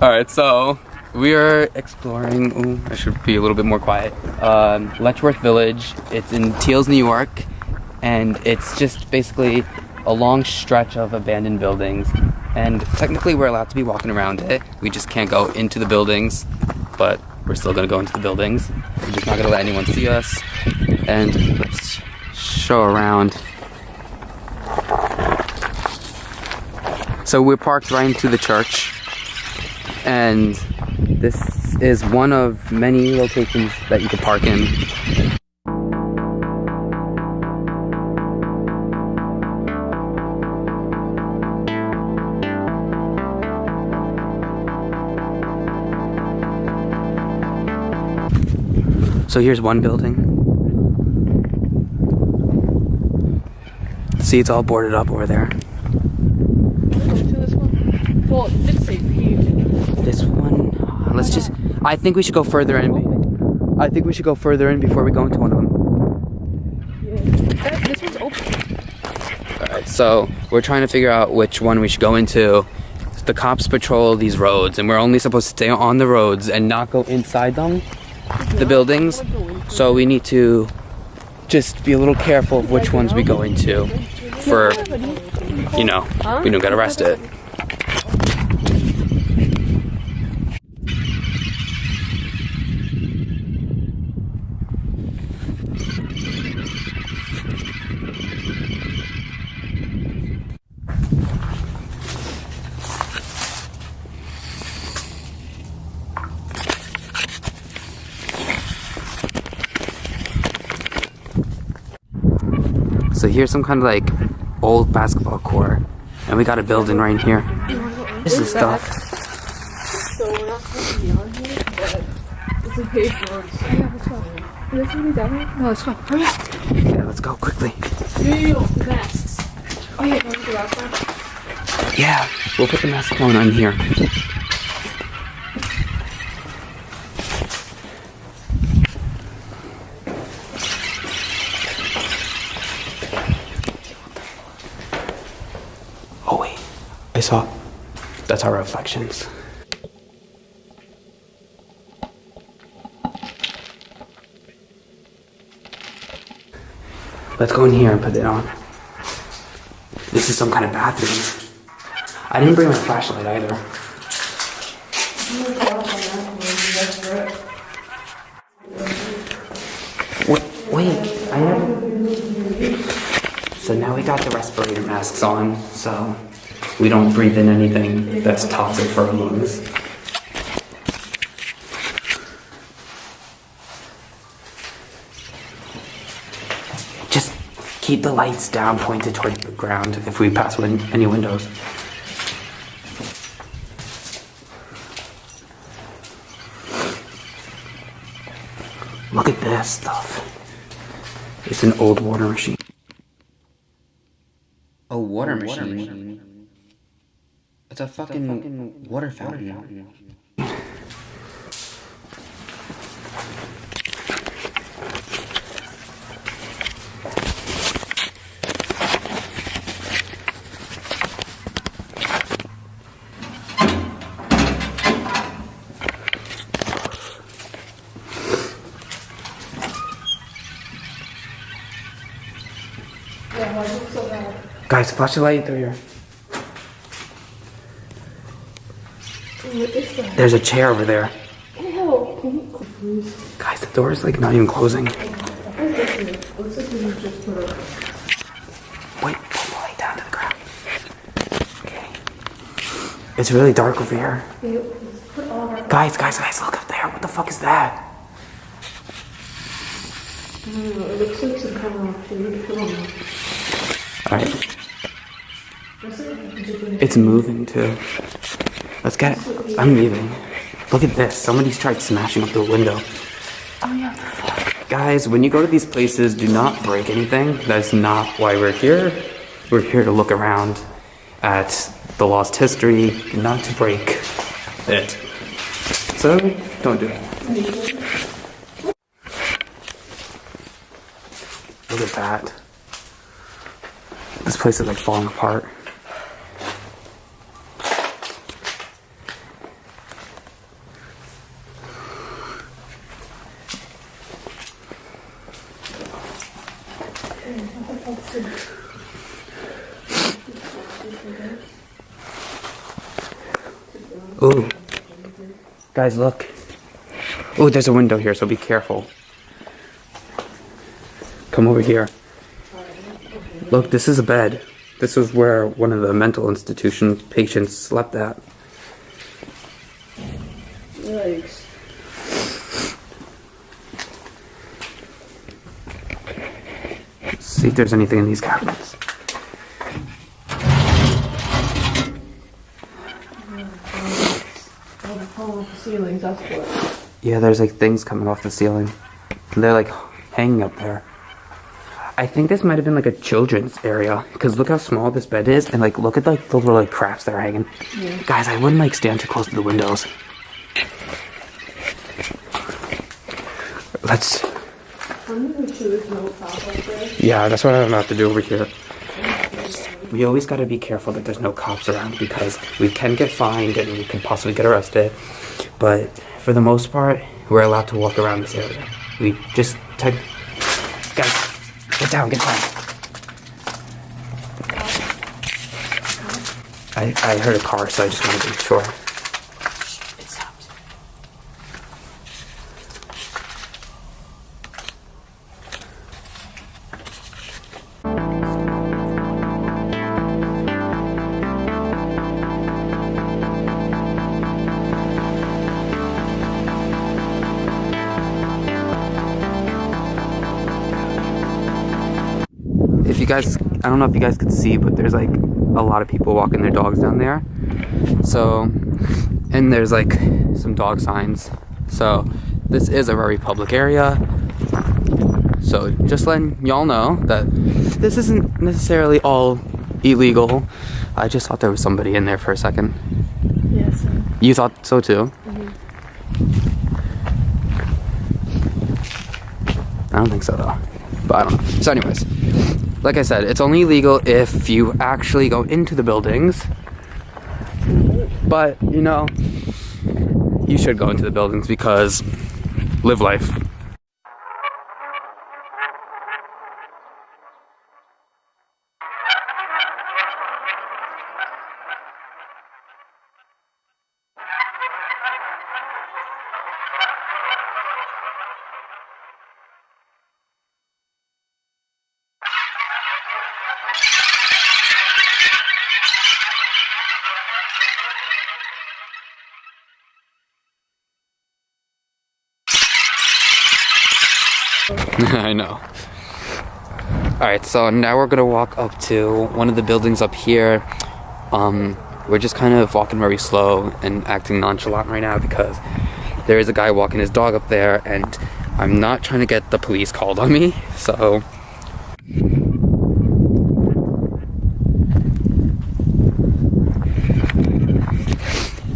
Alright, so we are exploring. Ooh, I should be a little bit more quiet. Letchworth Village. It's in Thiells, New York, and it's just basically a long stretch of abandoned buildings. And technically, we're allowed to be walking around it. We just can't go into the buildings, but we're still gonna go into the buildings. We're just not gonna let anyone see us. And let's show around. So we're parked right into the church. And this is one of many locations that you can park in. So here's one building. See, it's all boarded up over there. Well, it did say paved. This one, let's just, I think we should go further in. I think we should go further in before we go into one of them. Yeah. This one's open. Alright, so we're trying to figure out which one we should go into. The cops patrol these roads, and we're only supposed to stay on the roads and not go inside them, the buildings. So we need to just be a little careful of which ones we go into for, you know, we don't get arrested. So here's some kind of like old basketball court, and we got a building right here. This is stuff. So we're not supposed to be on here, but it's a paved road. So yeah, let's go. Is this gonna be down here? No, let's go. Hurry up. Yeah, let's go quickly. Yo, the masks. Oh yeah, can we do that one? Yeah, we'll put the mask on here. Oh wait, I saw. That's our reflections. Let's go in here and put it on. This is some kind of bathroom. I didn't bring my flashlight either. Wait, I have... So now we got the respirator masks on, so we don't breathe in anything that's toxic for our lungs. Just keep the lights down, pointed toward the ground if we pass any windows. Look at this stuff. It's an old water machine. A water machine? It's a fucking water fountain. Yeah, why is it so bad? Guys, flash the light through here. What is that? There's a chair over there. Ew, can you please? Guys, the door is like not even closing. What is this? Looks like you just put a... Wait, put the light down to the ground. Okay. It's really dark over here. Put all our... Guys, look up there. What the fuck is that? I don't know, it looks like some kind of film. Alright. It's moving too. Let's get it. I'm leaving. Look at this. Somebody's tried smashing up the window. Oh yeah, what the fuck? Guys, when you go to these places, do not break anything. That's not why we're here. We're here to look around at the lost history, not to break it. So, don't do that. Look at that. This place is like falling apart. Ooh. Guys, look. Ooh, there's a window here, so be careful. Come over here. Look, this is a bed. This was where one of the mental institution patients slept at. Yikes. Let's see if there's anything in these cabinets. Oh, they're falling off the ceilings, that's what. Yeah, there's like things coming off the ceiling. They're like hanging up there. I think this might have been like a children's area, because look how small this bed is, and like look at like the little like crafts that are hanging. Yeah. Guys, I wouldn't like stand too close to the windows. Let's. I'm gonna make sure there's no cop up there. Yeah, that's what I'm about to do over here. We always got to be careful that there's no cops around, because we can get fined and we can possibly get arrested. But for the most part, we're allowed to walk around this area. We just guys, get down, get down. I heard a car, so I just wanted to be sure. It stopped. If you guys, I don't know if you guys could see, but there's like a lot of people walking their dogs down there. So, and there's like some dog signs. So this is a very public area. So just letting y'all know that this isn't necessarily all illegal. I just thought there was somebody in there for a second. Yes. You thought so too? Mm-hmm. I don't think so though. But I don't know. So anyways, like I said, it's only illegal if you actually go into the buildings. But, you know, you should go into the buildings because live life. I know. Alright, so now we're gonna walk up to one of the buildings up here. We're just kind of walking very slow and acting nonchalant right now because there is a guy walking his dog up there, and I'm not trying to get the police called on me, so...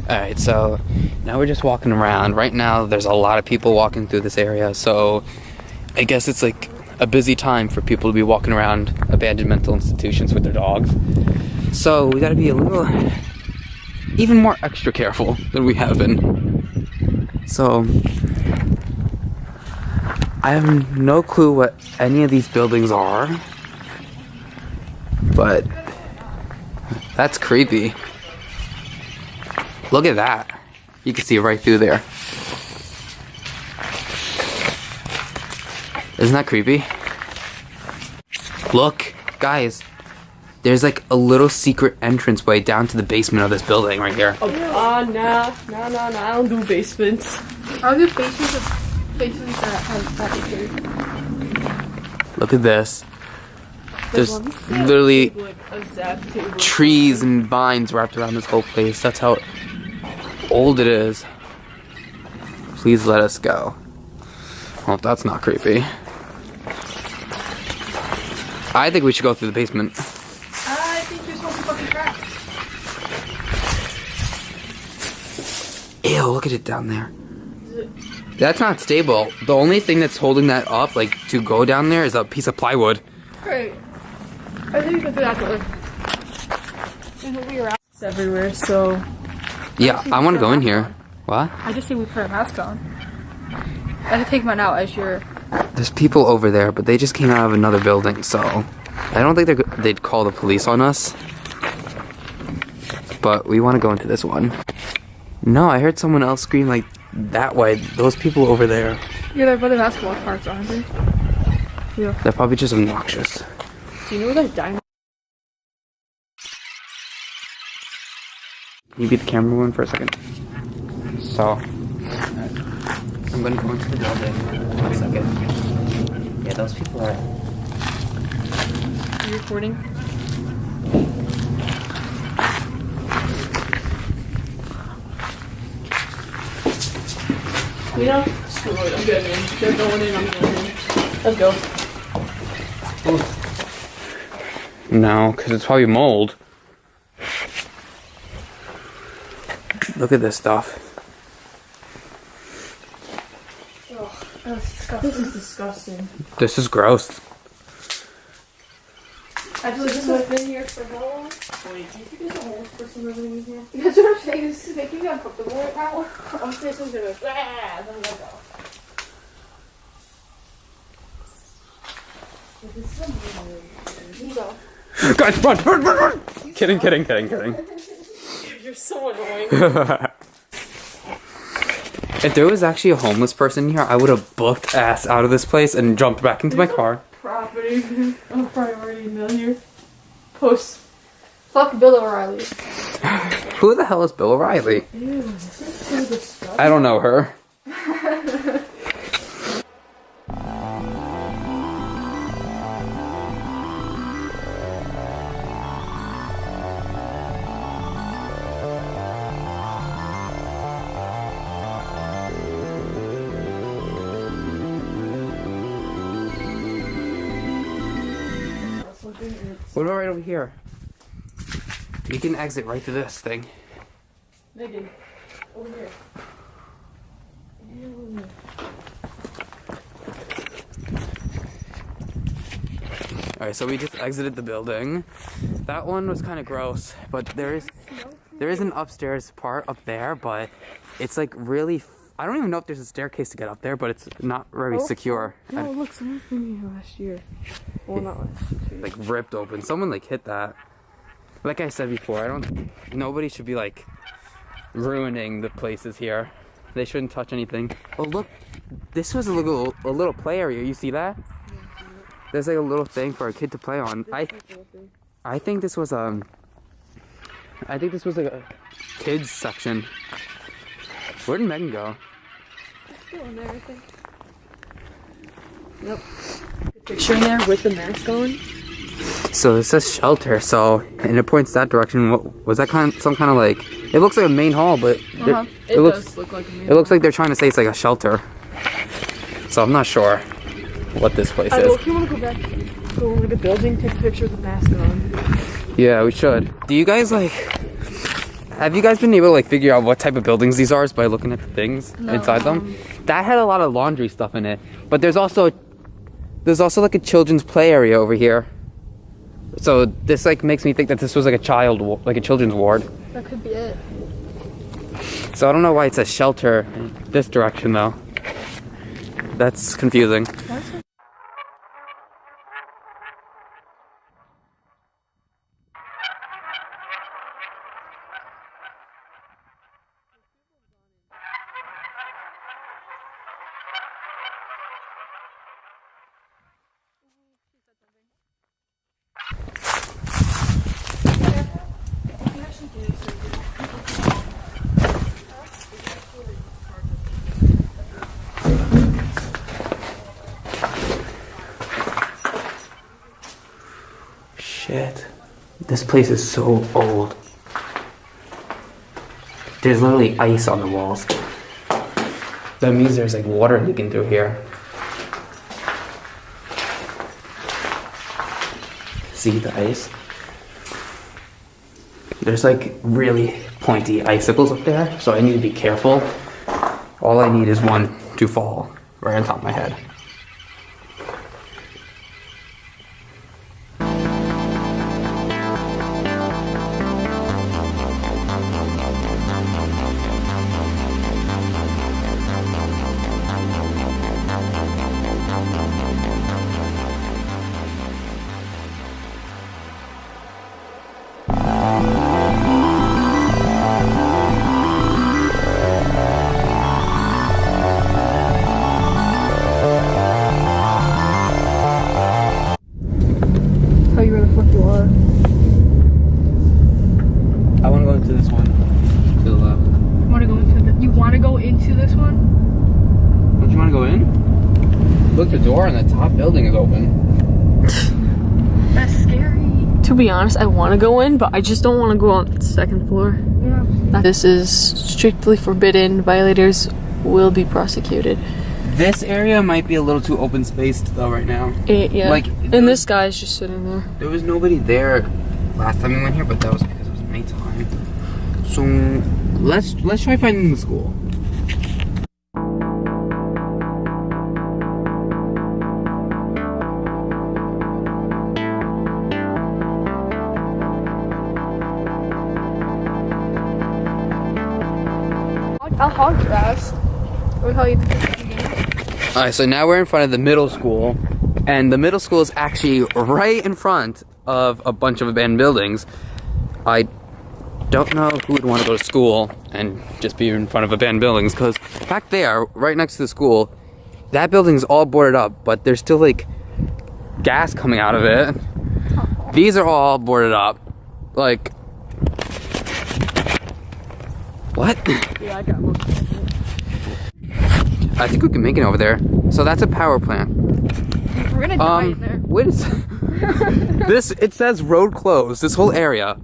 Alright, so now we're just walking around. Right now there's a lot of people walking through this area, so I guess it's like a busy time for people to be walking around abandoned mental institutions with their dogs. So we gotta be a little, even more extra careful than we have been. So I have no clue what any of these buildings are, but that's creepy. Look at that. You can see right through there. Isn't that creepy? Look, guys. There's like a little secret entranceway down to the basement of this building right here. Oh, nah. I don't do basements. I don't do basements of places that have that. Look at this. There's literally trees and vines wrapped around this whole place. That's how old it is. Please let us go. Well, that's not creepy. I think we should go through the basement. I think you're supposed to fucking crack. Ew, look at it down there. That's not stable. The only thing that's holding that up, like, to go down there is a piece of plywood. Great. I think you can do that door. It's everywhere, so... Yeah, I want to go in here. What? I just think we put a mask on. I have to take mine out as your... There's people over there, but they just came out of another building, so... I don't think they'd call the police on us. but we want to go into this one. No, I heard someone else scream like that way. Those people over there. Yeah, they're by the basketball courts, aren't they? Yeah. They're probably just obnoxious. Do you know where that diamond? Can you be the cameraman for a second? So, I'm gonna go into the building. 1 second. Yeah, those people are. Are you recording? You know, screw it, I'm good, man. They're going in, I'm going in. Let's go. No, because it's probably mold. Look at this stuff. Oh, that's disgusting. This is disgusting. This is gross. Actually, this has been here for how long? Wait, do you think there's a homeless person living in here? That's what I'm saying. This is making me uncomfortable right now. I'm facing to this. Ah, then let go. This is amazing. Niko. Guys, run! Kidding. You're so annoying. If there was actually a homeless person here, I would have booked ass out of this place and jumped back into my car. Property of priority mill here. Post. Fuck Bill O'Reilly. Who the hell is Bill O'Reilly? Ew, this is so disgusting. I don't know her. What about right over here? You can exit right to this thing. Megan, over here. Ew. Alright, so we just exited the building. That one was kind of gross, but there is an upstairs part up there, but it's like really. I don't even know if there's a staircase to get up there, but it's not very secure. No, look, someone's been here last year. Well, not last year. Like ripped open. Someone like hit that. Like I said before, nobody should be like ruining the places here. They shouldn't touch anything. Oh look, this was a little play area. You see that? There's like a little thing for a kid to play on. I think this was like a kids section. Where did Megan go? Still in there, I think. Yep. Picture in there with the mask on. So this says shelter. So and it points that direction. What was that some kind of like? It looks like a main hall, but It does look like a main hall. It looks like they're trying to say it's like a shelter. So I'm not sure what this place is. If you want to go back, go over to the building, take a picture with the mask on. Yeah, we should. Do you guys have you guys been able to like figure out what type of buildings these are by looking at the things inside them? That had a lot of laundry stuff in it, but there's also like a children's play area over here. So this like makes me think that this was like a children's ward. That could be it. So I don't know why it says shelter in this direction though. That's confusing. Shit. This place is so old. There's literally ice on the walls. That means there's like water leaking through here. See the ice? There's like really pointy icicles up there, so I need to be careful. All I need is one to fall right on top of my head. into this one. To the left. You want to go into you want to go into this one? Don't you want to go in? Look, the door on the top building is open. That's scary. To be honest, I want to go in, but I just don't want to go on the second floor. Yeah. This is strictly forbidden. Violators will be prosecuted. This area might be a little too open spaced though right now. Yeah. Like, and this guy's just sitting there. There was nobody there last time we went here, but that was because it was nighttime. So let's try finding the school. I'll hog your ass. Or tell you to pick up again. Alright, so now we're in front of the middle school, and the middle school is actually right in front of a bunch of abandoned buildings. I don't know who would want to go to school and just be in front of abandoned buildings, because back there, right next to the school, that building's all boarded up, but there's still like gas coming out of it. These are all boarded up. Like, what? Yeah, I got one. I think we can make it over there. So that's a power plant. We're gonna die in there. Wait a this, it says road closed, this whole area.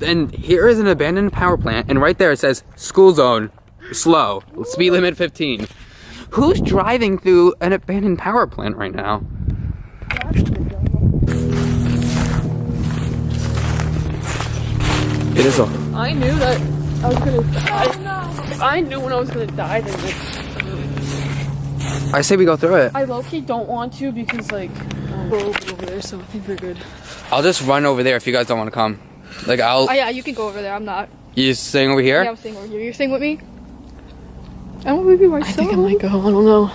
And here is an abandoned power plant, and right there it says school zone, slow, speed limit 15. Who's driving through an abandoned power plant right now? It is a... I knew that I was gonna die. If I knew when I was gonna die, then I say we go through it. I low-key don't want to because, like, we're over there, so I think we're good. I'll just run over there if you guys don't want to come. Like, I'll... Oh yeah, you can go over there. I'm not. You staying over here? Yeah, I'm staying over here. You're staying with me? I don't leave you myself. I think I might go. I don't know.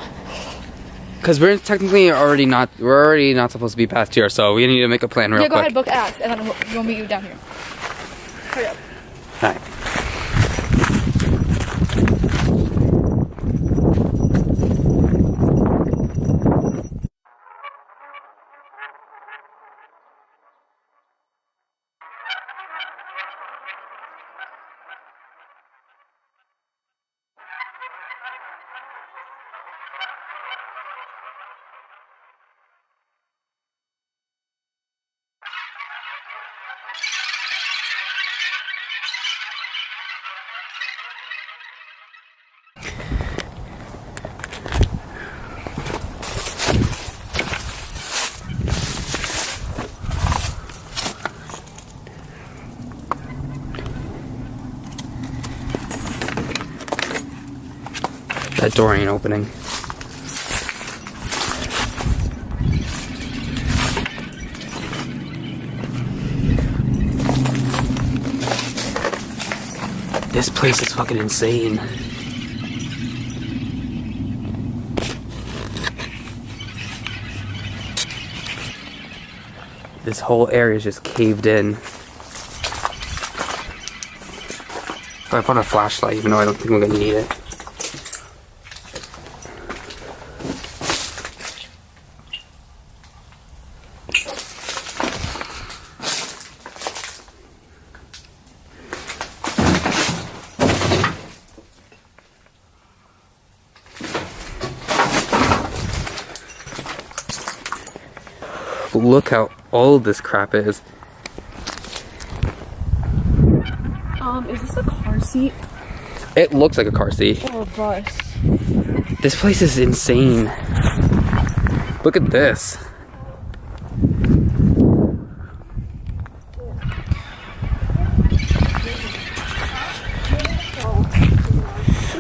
Because we're technically already not... We're already not supposed to be past here, so we need to make a plan real Yeah, quick. go ahead, book Axe, and then we'll meet you down here. Hurry up. Alright. That door ain't opening. This place is fucking insane. This whole area is just caved in. I put a flashlight, even though I don't think we're gonna need it. Look how old this crap is. Is this a car seat? It looks like a car seat. Or a bus? This place is insane. Look at this.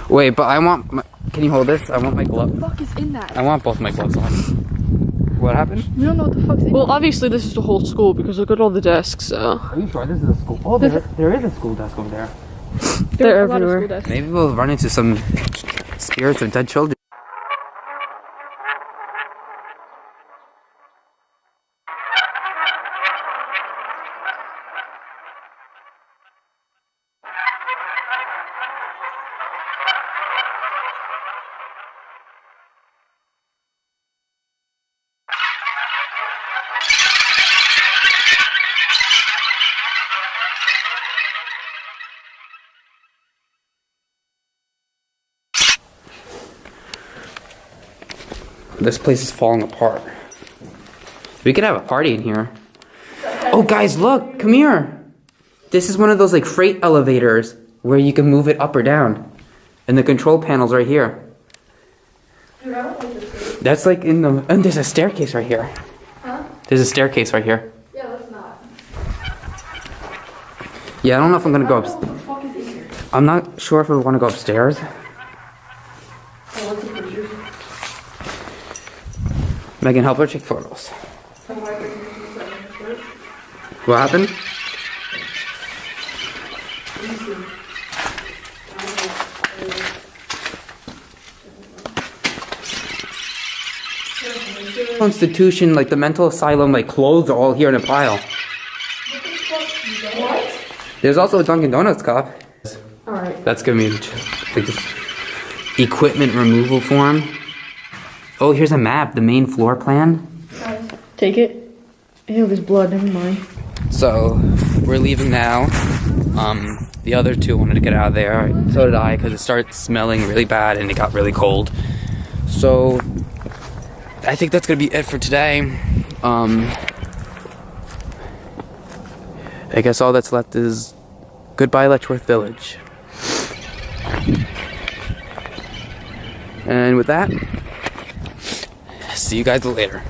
Wait, but I want my... Can you hold this? I want my glove. What the fuck is in that? I want both my gloves on. What happened? We don't know what the fuck's in Well, obviously this is the whole school because look at all the desks, so... Are you sure this is a school? Oh, there is a school desk over there. They're a lot of everywhere. school desks. Maybe we'll run into some spirits of dead children. This place is falling apart. We could have a party in here. Oh, guys, look! Come here! This is one of those, like, freight elevators where you can move it up or down. And the control panel's right here. Dude, I don't like this. That's, like, in the... And there's a staircase right here. Huh? There's a staircase right here. Yeah, let's not. Yeah, I don't know if I'm gonna go What the upstairs. fuck is in here? I'm not sure if we want to go upstairs. Oh, let's take pictures. Megan, help her take photos. Oh, my goodness. What happened? Institution, like the mental asylum, like clothes are all here in a pile. What? There's also a Dunkin' Donuts cup. Alright. That's gonna be like this equipment removal form. Oh, here's a map, the main floor plan. Take it. Ew, there's blood. Never mind. So we're leaving now. The other two wanted to get out of there. So did I, because it started smelling really bad and it got really cold. So I think that's gonna be it for today. I guess all that's left is goodbye, Letchworth Village. And with that, see you guys later.